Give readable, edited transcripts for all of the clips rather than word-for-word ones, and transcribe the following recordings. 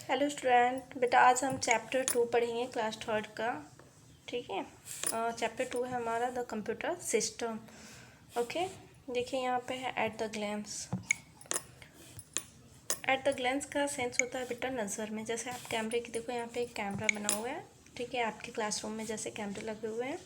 Hello student, बेटा आज हम चैप्टर 2 पढ़ेंगे क्लास थर्ड का। ठीक है। चैप्टर 2 है हमारा द कंप्यूटर सिस्टम। ओके, देखिए यहाँ पे है at the glance. At the glance का सेंस होता है बेटा नज़र में। जैसे आप कैमरे की देखो, यहाँ पे एक कैमरा बना हुआ है। ठीक है, आपके क्लासरूम में जैसे कैमरे लगे हुए हैं,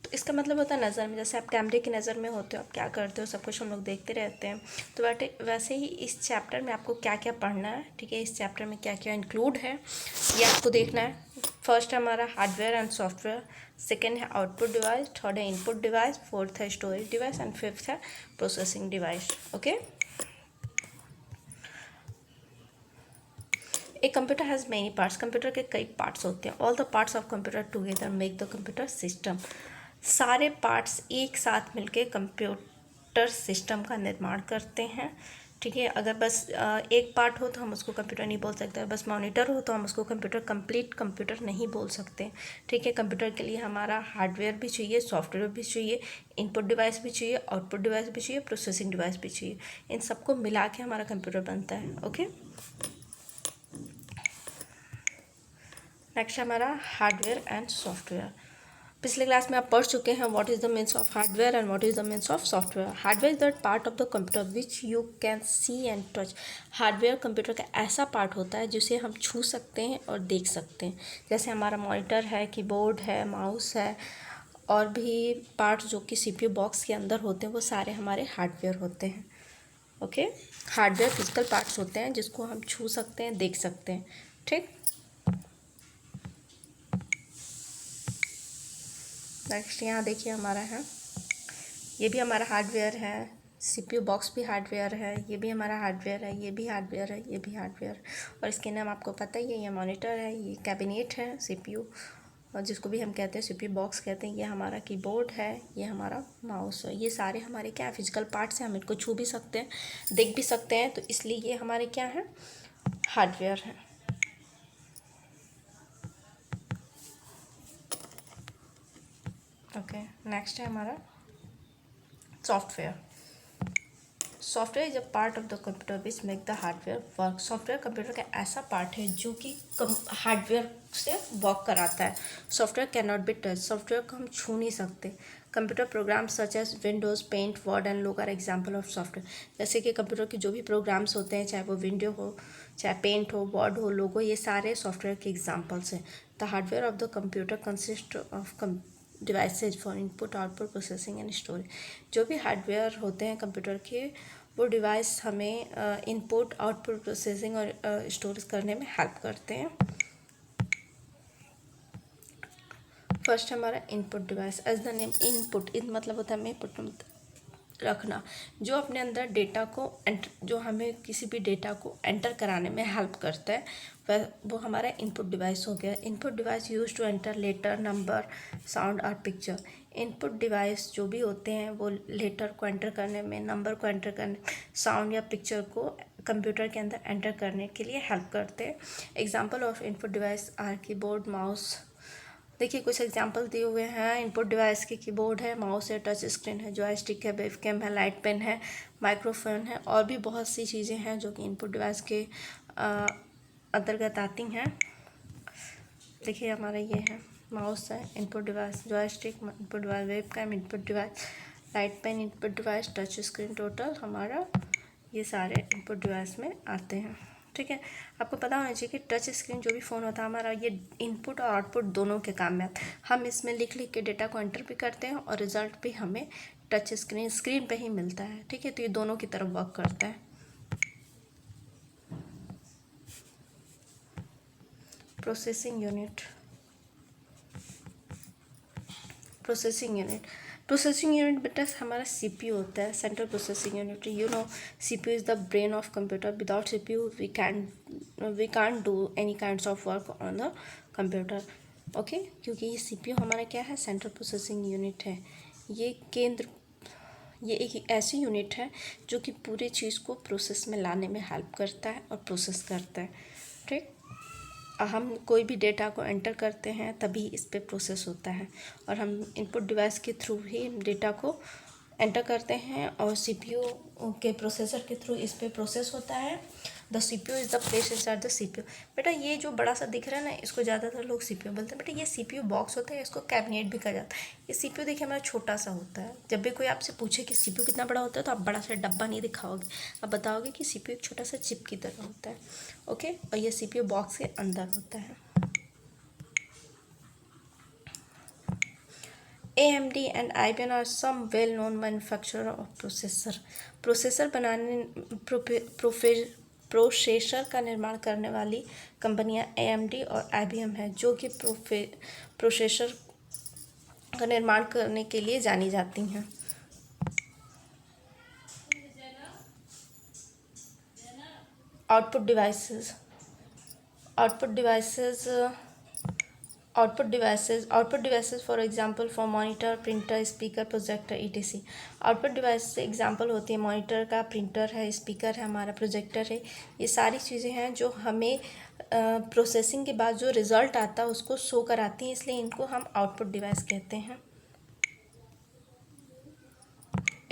तो इसका मतलब होता है नज़र में। जैसे आप कैमरे की नज़र में होते हो, आप क्या करते हो, सब कुछ हम लोग देखते रहते हैं। तो बेटे वैसे ही इस चैप्टर में आपको क्या क्या पढ़ना है, ठीक है, इस चैप्टर में क्या क्या इंक्लूड है ये आपको देखना है। फर्स्ट है हमारा हार्डवेयर एंड सॉफ्टवेयर, सेकेंड है आउटपुट डिवाइस, थर्ड है इनपुट डिवाइस, फोर्थ है स्टोरेज डिवाइस एंड फिफ्थ है प्रोसेसिंग डिवाइस। ओके, एक computer has many parts. Computer के कई पार्ट्स होते हैं। All the parts of computer together make the computer system. सारे पार्ट्स एक साथ मिलके कंप्यूटर सिस्टम का निर्माण करते हैं। ठीक है, अगर बस एक पार्ट हो तो हम उसको कंप्यूटर नहीं बोल सकते। बस मॉनिटर हो तो हम उसको कंप्यूटर कंप्लीट कंप्यूटर नहीं बोल सकते। ठीक है, कंप्यूटर के लिए हमारा हार्डवेयर भी चाहिए, सॉफ्टवेयर भी चाहिए, इनपुट डिवाइस भी चाहिए, आउटपुट डिवाइस भी चाहिए, प्रोसेसिंग डिवाइस भी चाहिए। इन सबको मिला के हमारा कंप्यूटर बनता है। ओके, नेक्स्ट हमारा हार्डवेयर एंड सॉफ्टवेयर। पिछले क्लास में आप पढ़ चुके हैं what is the means of hardware and what is the means of software. Hardware is that part of the computer which you can see and touch. Hardware computer का ऐसा part होता है जिसे हम छू सकते हैं और देख सकते हैं। जैसे हमारा मॉनिटर है, कीबोर्ड है, माउस है, और भी पार्ट्स जो कि सीपीयू बॉक्स के अंदर होते हैं वो सारे हमारे हार्डवेयर होते हैं। ओके, हार्डवेयर फिजिकल पार्ट्स होते हैं जिसको हम छू सकते हैं, देख सकते हैं। ठीक, नेक्स्ट यहाँ देखिए हमारा है, ये भी हमारा हार्डवेयर है। सीपीयू बॉक्स भी हार्डवेयर है, ये भी हमारा हार्डवेयर है, ये भी हार्डवेयर है, ये भी हार्डवेयर। और इसके नाम आपको पता ही है, ये मॉनिटर है, ये कैबिनेट है सीपीयू, और जिसको भी हम कहते हैं सीपीयू बॉक्स कहते हैं। ये हमारा कीबोर्ड है, ये हमारा माउस है। ये सारे हमारे क्या फिजिकल पार्ट्स हैं, हम इनको छू भी सकते हैं, देख भी सकते हैं, तो इसलिए ये हमारे क्या है, हार्डवेयर है। ओके, नेक्स्ट है हमारा software. Software is a part of the computer which make the hardware work. Software computer का ऐसा पार्ट है जो कि हार्डवेयर से वर्क कराता है। Software can not be touch. Software को हम छू नहीं सकते। Computer program such as Windows, Paint, Word and Logo are example of software. जैसे कि कंप्यूटर के जो भी प्रोग्राम्स होते हैं, चाहे वो विंडो हो, चाहे पेंट हो, वर्ड हो, लोगो, ये सारे सॉफ्टवेयर के एग्जाम्पल्स हैं। The hardware of the computer consist of devices for input, output, processing and storage. जो भी हार्डवेयर होते हैं कंप्यूटर के, वो डिवाइस हमें इनपुट, आउटपुट, प्रोसेसिंग और स्टोरेज करने में हेल्प करते हैं। फर्स्ट हमारा input device. As the name input, in मतलब होता है हमें पुट रखना, जो अपने अंदर डेटा को जो हमें किसी भी डेटा को एंटर कराने में हेल्प करता है, वह वो हमारा इनपुट डिवाइस हो गया। Input device use to enter letter, number, sound और पिक्चर। इनपुट डिवाइस जो भी होते हैं वो लेटर को एंटर करने में, नंबर को एंटर करने, साउंड या पिक्चर को कंप्यूटर के अंदर एंटर करने के लिए हेल्प करते हैं। Example of input device are keyboard, mouse. देखिए कुछ एग्जांपल दिए हुए हैं इनपुट डिवाइस के। कीबोर्ड है, माउस है, टच स्क्रीन है, जॉयस्टिक है, वेबकैम है, लाइट पेन है, माइक्रोफोन है, और भी बहुत सी चीज़ें हैं जो कि इनपुट डिवाइस के अंतर्गत आती हैं। देखिए हमारा ये है, माउस है input device, joystick input device, webcam input device, light pen input device, touch screen, total हमारा ये सारे इनपुट डिवाइस में आते हैं। ठीक है, आपको पता होना चाहिए कि टच स्क्रीन जो भी फ़ोन होता है हमारा, ये इनपुट और आउटपुट दोनों के काम में आता है। हम इसमें लिख लिख के डेटा को एंटर भी करते हैं और रिज़ल्ट भी हमें टच स्क्रीन पे ही मिलता है। ठीक है, तो ये दोनों की तरफ वर्क करता है। Processing unit. Processing unit, processing unit बेटा हमारा सीपीयू होता है, central processing unit. You know CPU is the brain of computer. Without CPU we can't do any kinds of work on the computer. Okay, क्योंकि ये CPU हमारा क्या है, central processing unit है। ये एक ऐसी यूनिट है जो कि पूरी चीज़ को प्रोसेस में लाने में हेल्प करता है और प्रोसेस करता है। ठीक, हम कोई भी डेटा को एंटर करते हैं तभी इस पे प्रोसेस होता है, और हम इनपुट डिवाइस के थ्रू ही डेटा को एंटर करते हैं और सीपीयू के प्रोसेसर के थ्रू इस पे प्रोसेस होता है। The CPU is the place inside the CPU. बेटा ये जो बड़ा सा दिख रहा है ना, इसको ज़्यादातर लोग सीपीयू बोलते हैं। बेटा ये सीपीयू बॉक्स होता है, इसको कैबिनेट भी कहा जाता है। ये सीपीयू देखिए हमारा छोटा सा होता है। जब भी कोई आपसे पूछे कि सीपीयू कितना बड़ा होता है तो आप बड़ा सा डब्बा नहीं दिखाओगे, आप बताओगे कि सीपीयू एक छोटा सा चिप की तरह होता है। ओके, और ये सीपीयू बॉक्स के अंदर होता है। AMD and IBM are some well-known manufacturer of processor। Processor बनाने प्रोसेसर का निर्माण करने वाली कंपनियां AMD और IBM है, जो कि प्रोसेसर का निर्माण करने के लिए जानी जाती हैं। Output devices output devices output devices for example for monitor, printer, speaker, projector, ETC। Output device से एग्जांपल होती है मॉनिटर का, प्रिंटर है, स्पीकर है, हमारा प्रोजेक्टर है। ये सारी चीज़ें हैं जो हमें प्रोसेसिंग के बाद जो रिज़ल्ट आता है उसको शो कराती हैं, इसलिए इनको हम आउटपुट डिवाइस कहते हैं।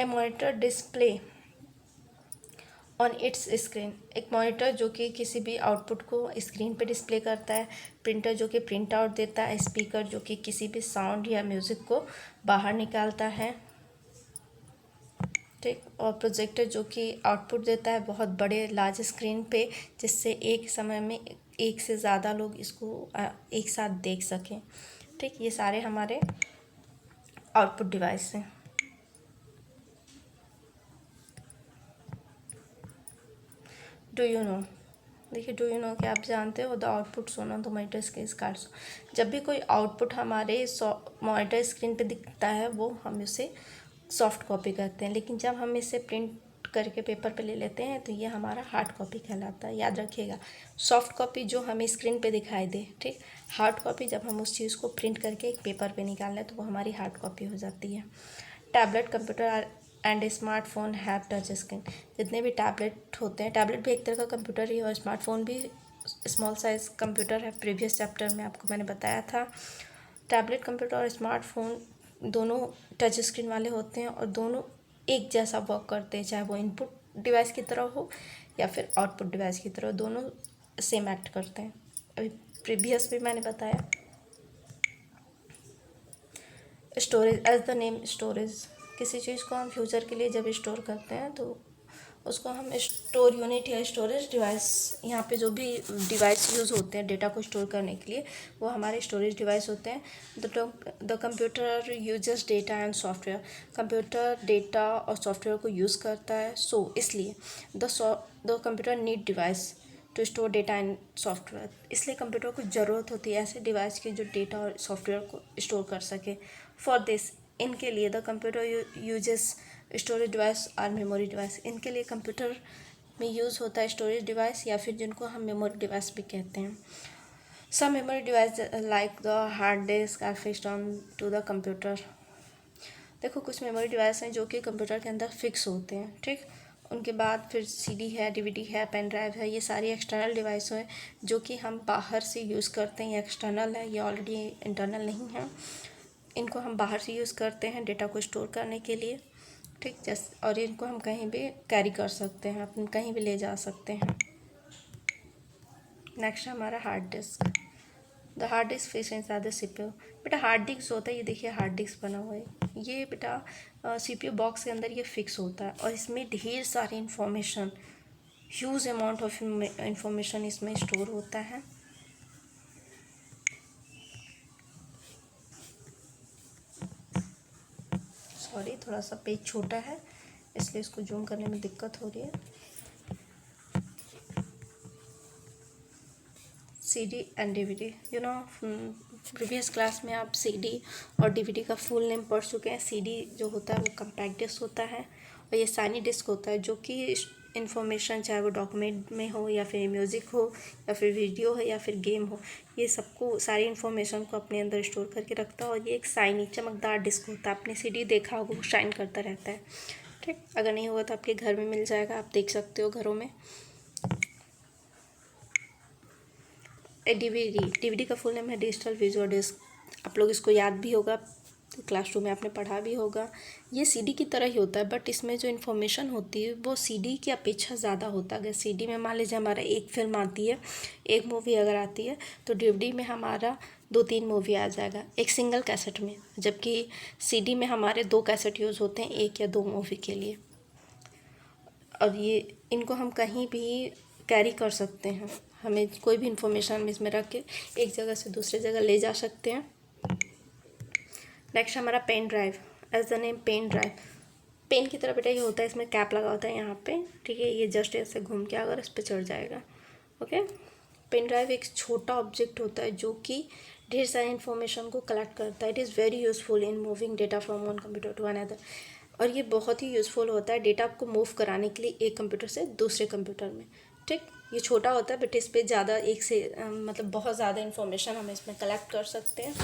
A monitor display on its screen. एक मॉनिटर जो कि किसी भी आउटपुट को स्क्रीन पे डिस्प्ले करता है, प्रिंटर जो कि प्रिंट आउट देता है, स्पीकर जो कि किसी भी साउंड या म्यूज़िक को बाहर निकालता है, ठीक, और प्रोजेक्टर जो कि आउटपुट देता है बहुत बड़े लार्ज स्क्रीन पे, जिससे एक समय में एक से ज़्यादा लोग इसको एक साथ देख सकें। ठीक, ये सारे हमारे आउटपुट डिवाइस हैं। डू यू नो, देखिए डू यू नो कि आप जानते हो द आउटपुट सोना द मॉनिटर स्क्रीन कार्ड्स। जब भी कोई आउटपुट हमारे मॉनिटर स्क्रीन पे दिखता है वो हम उसे सॉफ्ट कॉपी कहते हैं, लेकिन जब हम इसे प्रिंट करके पेपर पे ले लेते हैं तो ये हमारा हार्ड कॉपी कहलाता है। याद रखिएगा, सॉफ्ट कॉपी जो हमें स्क्रीन पे दिखाई दे, ठीक, हार्ड कॉपी जब हम उस चीज़ को प्रिंट करके एक पेपर पे निकाल लें तो वो हमारी हार्ड कॉपी हो जाती है। Tablet, computer and smartphone have touch screen. जितने भी टैबलेट होते हैं, टैबलेट भी एक तरह का कंप्यूटर ही है और स्मार्टफोन भी स्मॉल साइज कंप्यूटर है। प्रीवियस चैप्टर में आपको मैंने बताया था। टैबलेट, कंप्यूटर और स्मार्टफोन दोनों टच स्क्रीन वाले होते हैं और दोनों एक जैसा वर्क करते हैं, चाहे वो इनपुट डिवाइस की तरह हो या फिर आउटपुट डिवाइस की तरह, दोनों सेम एक्ट करते हैं। अभी प्रीवियस भी मैंने बताया। Storage, as the name storage, किसी चीज़ को हम फ्यूचर के लिए जब स्टोर करते हैं तो उसको हम स्टोर यूनिट या स्टोरेज डिवाइस, यहाँ पे जो भी डिवाइस यूज़ होते हैं डेटा को स्टोर करने के लिए वो हमारे स्टोरेज डिवाइस होते हैं। The computer uses data and software. Computer data और सॉफ्टवेयर को यूज़ करता है, सो इसलिए the computer need device to store data and software. इसलिए कंप्यूटर को ज़रूरत होती है ऐसे डिवाइस की जो डेटा और सॉफ्टवेयर को स्टोर कर सके। फॉर दिस, इनके लिए the computer uses storage device और मेमोरी डिवाइस। इनके लिए कंप्यूटर में यूज़ होता है स्टोरेज डिवाइस या फिर जिनको हम मेमोरी डिवाइस भी कहते हैं। Some memory device like the hard disk are fixed on to the computer. देखो कुछ मेमोरी डिवाइस हैं जो कि कंप्यूटर के अंदर फिक्स होते हैं, ठीक। उनके बाद फिर CD है, DVD है, पेन ड्राइव है, ये सारी एक्सटर्नल डिवाइस है जो कि हम बाहर से यूज़ करते हैं। ये एक्सटर्नल है, ये ऑलरेडी इंटरनल नहीं है। इनको हम बाहर से यूज़ करते हैं डेटा को स्टोर करने के लिए, ठीक, जैसे, और इनको हम कहीं भी कैरी कर सकते हैं, अपन कहीं भी ले जा सकते हैं। नेक्स्ट है हमारा hard disk. The hard disc fix inside the CPU। बेटा हार्ड डिस्क होता है, ये देखिए हार्ड डिस्क बना हुआ है, ये बेटा CPU बॉक्स के अंदर ये फिक्स होता है और इसमें ढेर सारी information, huge amount of information इसमें स्टोर होता है। सॉरी, थोड़ा सा पेज छोटा है इसलिए इसको जूम करने में दिक्कत हो रही है। CD and DVD, you know previous class में आप CD और DVD का फुल नेम पढ़ चुके हैं। CD जो होता है वो कम्पैक्ट डिस्क होता है और ये साइनी डिस्क होता है जो कि इन्फॉर्मेशन, चाहे वो डॉक्यूमेंट में हो या फिर म्यूज़िक हो या फिर वीडियो हो या फिर गेम हो, ये सबको, सारी इन्फॉर्मेशन को अपने अंदर स्टोर करके रखता है और ये एक साइनी चमकदार डिस्क होता है। आपने CD देखा होगा, वो शाइन करता रहता है, ठीक। अगर नहीं होगा तो आपके घर में मिल जाएगा, आप देख सकते हो घरों में। DVD, DVD का फुल नेम है डिजिटल विजुअल डिस्क। आप लोग इसको याद भी होगा, तो क्लास 2 में आपने पढ़ा भी होगा। ये सीडी की तरह ही होता है, बट इसमें जो इन्फॉर्मेशन होती है वो सीडी की अपेक्षा ज़्यादा होता है। अगर सीडी में मान लीजिए हमारा एक फिल्म आती है, एक मूवी अगर आती है, तो डीवीडी में हमारा 2-3 मूवी आ जाएगा एक सिंगल कैसेट में, जबकि सीडी में हमारे 2 कैसेट यूज़ होते हैं, 1 या 2 मूवी के लिए। और ये इनको हम कहीं भी कैरी कर सकते हैं, हमें कोई भी इंफॉर्मेशन हम इसमें रख के एक जगह से दूसरी जगह ले जा सकते हैं। नेक्स्ट हमारा pen drive, as the name pen drive. Pen की तरह बेटा ये होता है, इसमें कैप लगा होता है यहाँ पे, ठीक है। ये जस्ट ऐसे घूम के अगर इस पर चढ़ जाएगा, ओके। पेन ड्राइव एक छोटा ऑब्जेक्ट होता है जो कि ढेर सारी इन्फॉर्मेशन को कलेक्ट करता है। It is very useful in moving data from one computer to another. और ये बहुत ही यूज़फुल होता है डेटा को मूव कराने के लिए एक कंप्यूटर से दूसरे कंप्यूटर में, ठीक। ये छोटा होता है बट इस पर ज़्यादा एक से मतलब बहुत ज़्यादा इन्फॉर्मेशन हम इसमें कलेक्ट कर सकते हैं।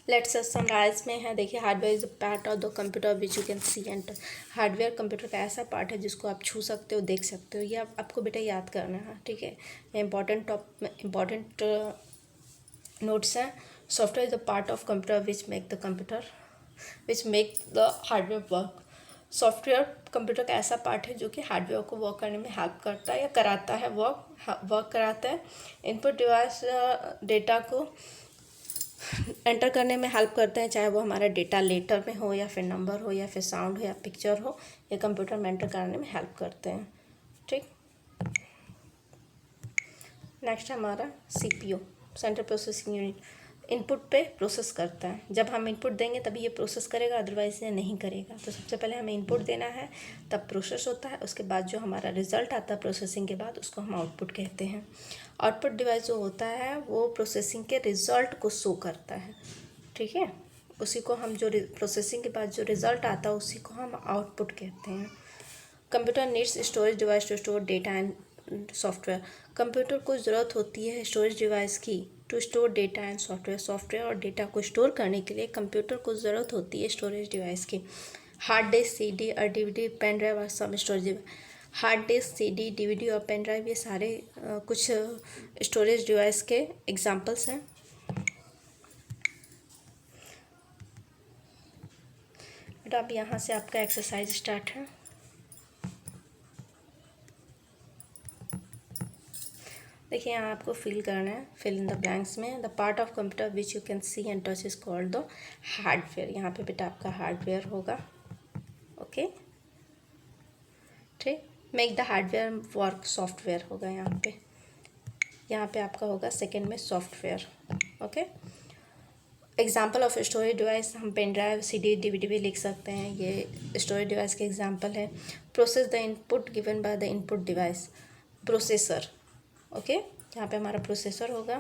लेट्स समराइज में है, देखिए hardware is a part of the computer which you can see and. Hardware computer का ऐसा पार्ट है जिसको आप छू सकते हो, देख सकते हो। ये आपको बेटा याद करना है, ठीक है। ये इम्पॉर्टेंट नोट्स हैं। Software is the part of computer which make the hardware work. Software computer का ऐसा पार्ट है जो कि हार्डवेयर को वर्क करने में हेल्प करता है या कराता है, वर्क कराता है। इनपुट डिवाइस डेटा को एंटर करने में हेल्प करते हैं, चाहे वो हमारा डेटा लेटर में हो या फिर नंबर हो या फिर साउंड हो या पिक्चर हो, ये कंप्यूटर में एंटर करने में हेल्प करते हैं, ठीक। नेक्स्ट हमारा CPU, central processing unit, input पे प्रोसेस करता है। जब हम इनपुट देंगे तभी ये प्रोसेस करेगा, अदरवाइज ये नहीं करेगा। तो सबसे पहले हमें इनपुट देना है, तब प्रोसेस होता है। उसके बाद जो हमारा रिजल्ट आता है प्रोसेसिंग के बाद, उसको हम आउटपुट कहते हैं। आउटपुट डिवाइस जो होता है वो प्रोसेसिंग के रिजल्ट को शो करता है, ठीक है। उसी को हम जो प्रोसेसिंग के बाद जो रिजल्ट आता है उसी को हम आउटपुट कहते हैं। Computer needs storage device to store data and software. Computer को ज़रूरत होती है स्टोरेज डिवाइस की to store data and software और डेटा को स्टोर करने के लिए कंप्यूटर को ज़रूरत होती है स्टोरेज डिवाइस की। हार्ड डिस्क, सीडी और डीवीडी, पेन ड्राइव और सब storage device. Hard disk, CD, DVD और पेन ड्राइव ये सारे कुछ स्टोरेज डिवाइस के एग्जांपल्स हैं। बेटा अब यहाँ से आपका एक्सरसाइज स्टार्ट है। देखिए यहाँ आपको फिल करना है, फिल इन द ब्लैंक्स में। The part of computer which you can see and touch is called the hardware. यहाँ पे बेटा आपका हार्डवेयर होगा, ओके, ठीक। Make the hardware work, software होगा यहाँ पे आपका होगा सेकेंड में software, okay. Example of storage device, हम पेन ड्राइव, सीडी, डीवीडी भी लिख सकते हैं, ये स्टोरेज डिवाइस के एग्जाम्पल है। Process the input given by the input device, processor, okay. यहाँ पे हमारा प्रोसेसर होगा।